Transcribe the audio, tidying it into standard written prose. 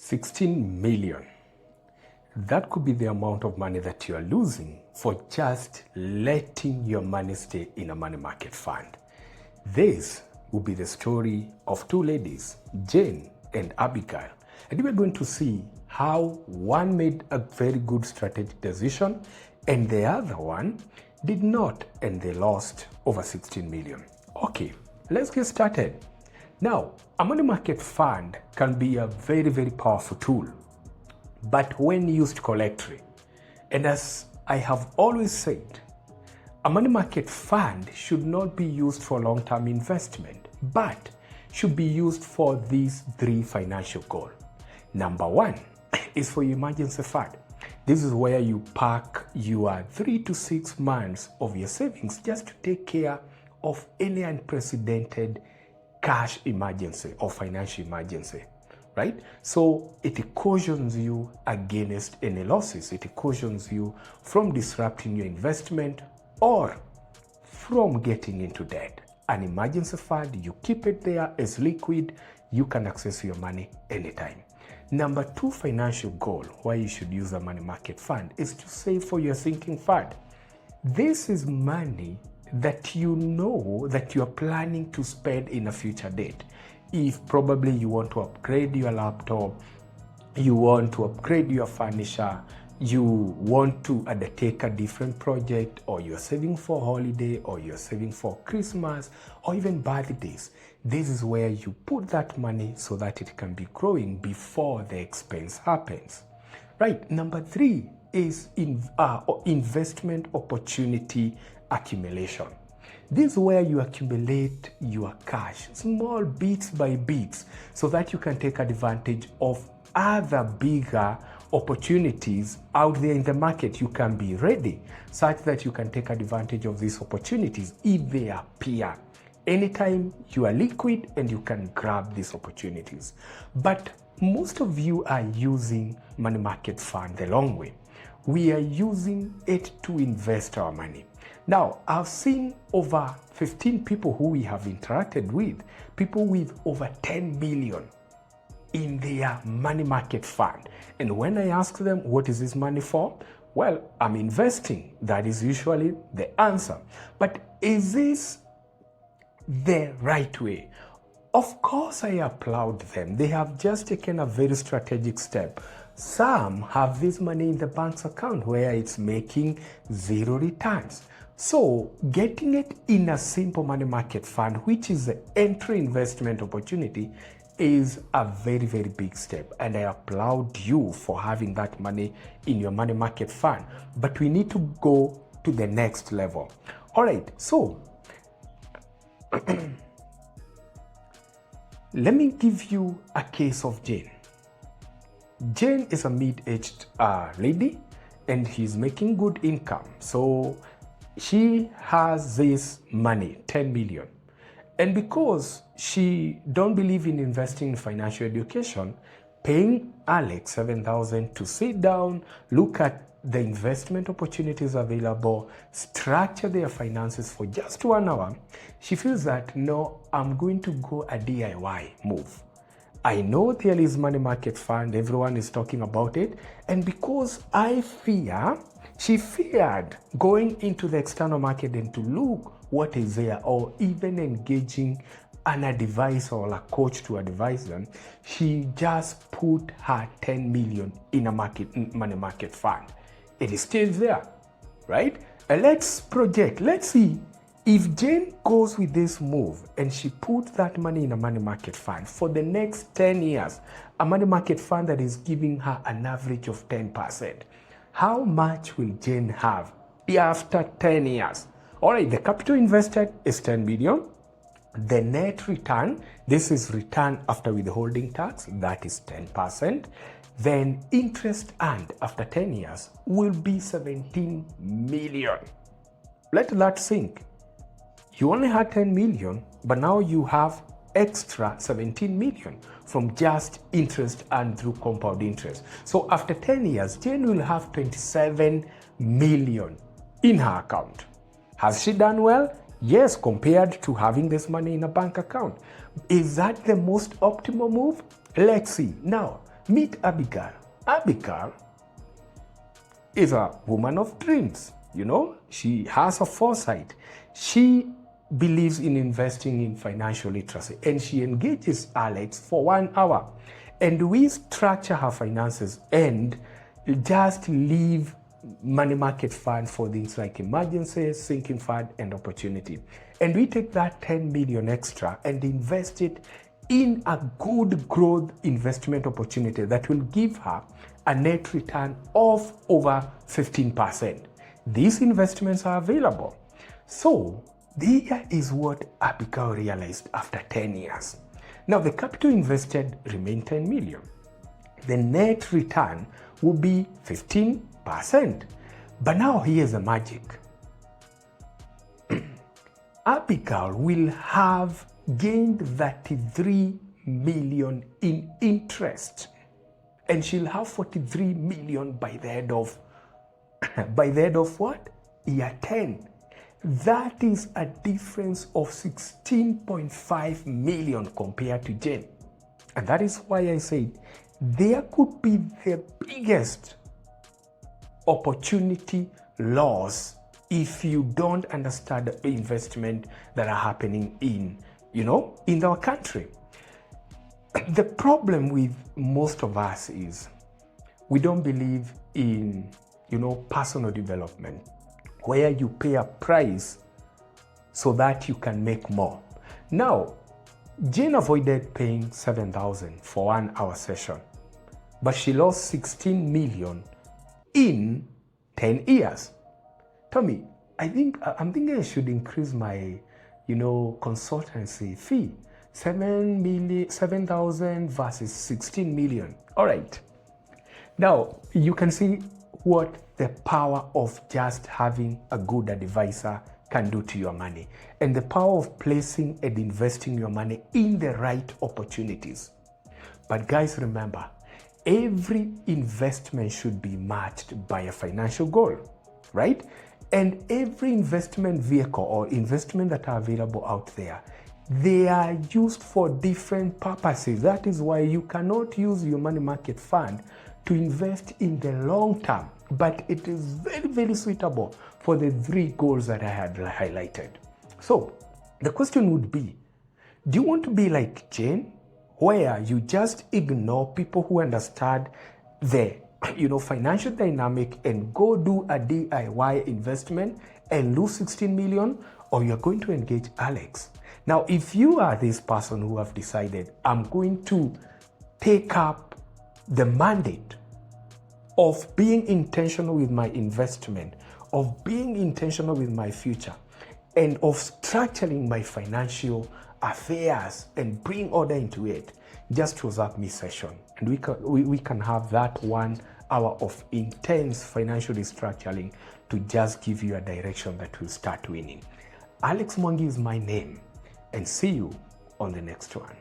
16 million. That could be the amount of money that you are losing for just letting your money stay in a money market fund. This will be the story of two ladies, Jane and Abigail. And we're going to see how one made a very good strategic decision and the other one did not, and they lost over 16 million. Okay, let's get started. Now, a money market fund can be a very, very powerful tool, but when used correctly, and as I have always said, a money market fund should not be used for long-term investment, but should be used for these three financial goals. Number one is for your emergency fund. This is where you park your 3 to 6 months of your savings just to take care of any unprecedented cash emergency or financial emergency, right? So it cautions you against any losses. It cautions you from disrupting your investment or from getting into debt. An emergency fund, you keep it there as liquid, you can access your money anytime. Number two financial goal why you should use a money market fund is to save for your sinking fund. This is money that you know that you are planning to spend in a future date. If probably you want to upgrade your laptop, you want to upgrade your furniture, you want to undertake a different project, or you're saving for holiday, or you're saving for Christmas, or even birthdays. This is where you put that money so that it can be growing before the expense happens. Right, number three is investment opportunity accumulation. This is where you accumulate your cash, small bits by bits, so that you can take advantage of other bigger opportunities out there in the market. You can be ready such that you can take advantage of these opportunities if they appear. Anytime you are liquid and you can grab these opportunities. But most of you are using money market fund the long way. We are using it to invest our money. Now, I've seen over 15 people who we have interacted with, people with over 10 million in their money market fund. And when I ask them, what is this money for? Well, I'm investing. That is usually the answer. But is this the right way? Of course, I applaud them. They have just taken a very strategic step. Some have this money in the bank's account where it's making zero returns. So getting it in a simple money market fund, which is the entry investment opportunity, is a very, very big step. And I applaud you for having that money in your money market fund. But we need to go to the next level. All right, so let me give you a case of Jane. Jane is a mid-aged lady and she's making good income. So she has this money, 10 million. And because she don't believe in investing in financial education, paying Alex 7,000 to sit down, look at the investment opportunities available, structure their finances for just 1 hour, she feels that, no, I'm going to go a DIY move. I know there is money market fund, everyone is talking about it, and because she feared going into the external market and to look what is there, or even engaging an advisor or a coach to advise them, she just put her 10 million in a money market fund. It is still there, right? And let's project, let's see if Jane goes with this move and she puts that money in a money market fund for the next 10 years, a money market fund that is giving her an average of 10%. How much will Jane have after 10 years? All right, the capital invested is 10 million. The net return, this is return after withholding tax, that is 10%. Then interest earned after 10 years will be 17 million. Let that sink. You only had 10 million, but now you have extra 17 million from just interest earned through compound interest. So after 10 years, Jane will have 27 million in her account. Has she done well? Yes, compared to having this money in a bank account. Is that the most optimal move? Let's see. Now, Meet Abigail. Abigail is a woman of dreams. She has a foresight. She believes in investing in financial literacy, and she engages Alex for 1 hour. And we structure her finances and just leave money market fund for things like emergencies, sinking fund, and opportunity. And we take that 10 million extra and invest it in a good growth investment opportunity that will give her a net return of over 15%. These investments are available. So here is what Abigail realized after 10 years. Now the capital invested remained 10 million. The net return will be 15%. But now here's the magic. Abigail will have gained 33 million in interest, and she'll have 43 million by the end of what? Year 10. That is a difference of 16.5 million compared to Jane. And that is why I said there could be the biggest opportunity loss if you don't understand the investment that are happening in our country. The problem with most of us is we don't believe in, personal development, where you pay a price so that you can make more. Now, Jane avoided paying 7,000 for 1 hour session, but she lost 16 million in 10 years. Tommy, I'm thinking I should increase my, consultancy fee. 7,000 versus 16 million. All right. Now, you can see what the power of just having a good advisor can do to your money, and the power of placing and investing your money in the right opportunities. But guys, remember, every investment should be matched by a financial goal, right? And every investment vehicle or investment that are available out there, they are used for different purposes. That is why you cannot use your money market fund to invest in the long term, but it is very, very suitable for the 3 goals that I had highlighted. So the question would be, do you want to be like Jane, where you just ignore people who understand the financial dynamic and go do a DIY investment and lose 16 million, or you're going to engage Alex? Now, if you are this person who have decided, I'm going to take up the mandate of being intentional with my investment, of being intentional with my future, and of structuring my financial affairs and bring order into it, just WhatsApp me session, and we can have that 1 hour of intense financial restructuring to just give you a direction that will start winning. Alex Mwangi is my name, and see you on the next one.